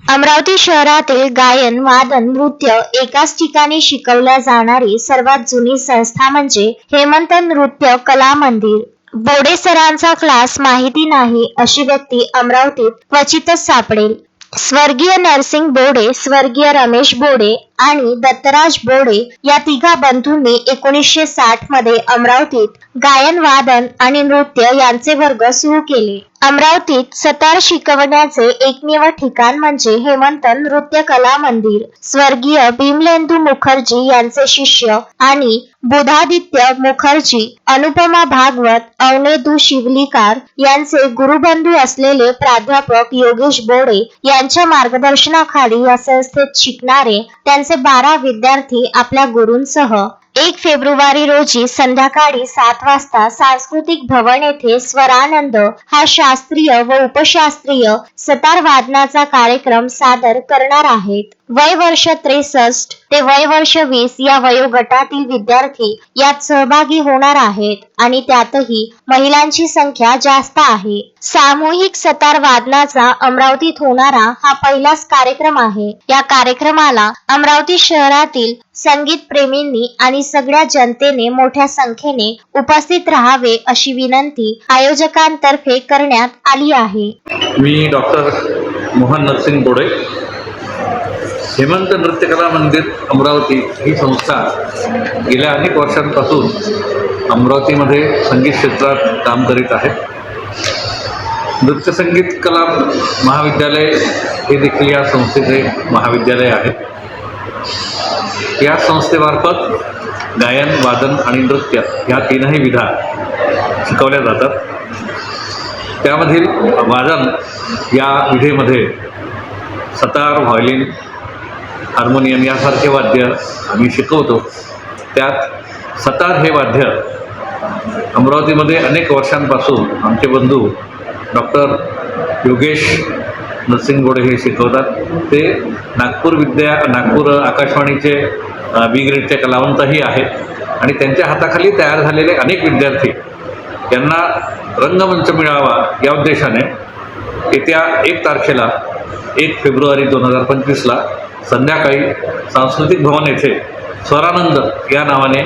अमरावती शहरातील गायन, वादन, नृत्य एकाच ठिकाणी शिकवल्या जाणारी सर्वात जुनी संस्था म्हणजे हेमंत नृत्य कला मंदिर. बोडे सरांचा क्लास माहिती नाही अशी व्यक्ती अमरावतीत क्वचितच सापडेल. स्वर्गीय नरसिंग बोडे, स्वर्गीय रमेश बोडे आणि दत्तराज बोडे या तिघा बंधूंनी 1960 मध्ये अमरावतीत गायन, वादन आणि नृत्य यांचे वर्ग सुरू केले. अमरावतीत सतार शिकवण्याचे एकमेव ठिकाण म्हणजे हेमंत नृत्य कला मंदिर. स्वर्गीय भीमलेंदू मुखर्जी यांचे शिष्य आणि बुधादित्य मुखर्जी, अनुपमा भागवत, अवनेदू शिवलीकार यांचे गुरुबंधू असलेले प्राध्यापक योगेश बोडे यांच्या मार्गदर्शनाखाली या संस्थेत शिकणारे त्यांचे 12 विद्यार्थी आपल्या गुरूंसह 1 फेब्रुवारी रोजी संध्याकाळी 7 वाजता सांस्कृतिक भवन येथे स्वरानंद हा शास्त्रीय व उपशास्त्रीय सतार वादनाचा कार्यक्रम सादर करणार आहेत. वय वर्ष 63 ते वय वर्ष 20 या वयोगटातील विद्यार्थी यात सहभागी होणार आहेत आणि त्यातही महिलांची संख्या जास्त आहे. सामूहिक सतार वादनाचा अमरावतीत होणारा हा पहिलाच कार्यक्रम आहे. या कार्यक्रमाला अमरावती शहरातील संगीत प्रेमींनी आणि सगळ्या जनतेने मोठ्या संख्येने उपस्थित राहावे अशी विनंती आयोजकांतर्फे करण्यात आली आहे. मी डॉक्टर मोहन नरसिंग बोडे, हेमंत नृत्य कला मंदिर अमरावती ही संस्था गेल्या अनेक वर्षांपासून अमरावतीमध्ये संगीत क्षेत्रात काम करीत आहे. नृत्य संगीत कला महाविद्यालय हे देखील या संस्थेचे महाविद्यालय आहे. या संस्थेमार्फत गायन, वादन आणि नृत्य ह्या तीनही विधा शिकवल्या जातात. त्यामधील वादन या विधेमध्ये सतार, व्हायोलिन, हार्मोनियम यासारखे वाद्य आम्ही शिकवतो. त्यात सतार हे वाद्य अमरावतीमध्ये अनेक वर्षांपासून आमचे बंधू डॉक्टर योगेश नरसिंग बोडे हे शिकवतात. ते नागपूर आकाशवाणीचे बी ग्रेडचे कलावंतही आहेत आणि त्यांच्या हाताखाली तयार झालेले अनेक विद्यार्थी यांना रंगमंच मिळावा या उद्देशाने येत्या 1 तारखेला 1 फेब्रुवारी 2025ला संध्याकाळी सांस्कृतिक भवन येथे स्वरानंद या नावाने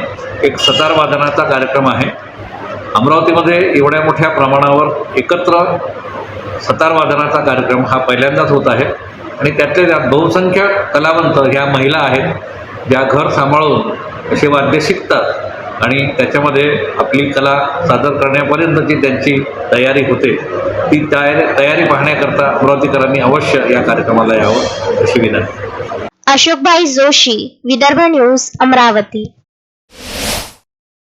एक सतार वादनाचा कार्यक्रम आहे. अमरावतीमध्ये एवढ्या मोठ्या प्रमाणावर एकत्र सतार वादनाचा कार्यक्रम हा पहिल्यांदाच होत आहे आणि त्यातल्या त्यात बहुसंख्य कलावंत ह्या महिला आहेत, ज्या घर सांभाळून असे वाद्य शिकतात आणि त्याच्यामध्ये आपली कला सादर करण्यापर्यंतची त्यांची तयारी होते. ती तयारी पाहण्याकरता अमरावतीकरांनी अवश्य या कार्यक्रमाला यावं अशी विनंती. अशोकभाई जोशी, विदर्भ न्यूज, अमरावती.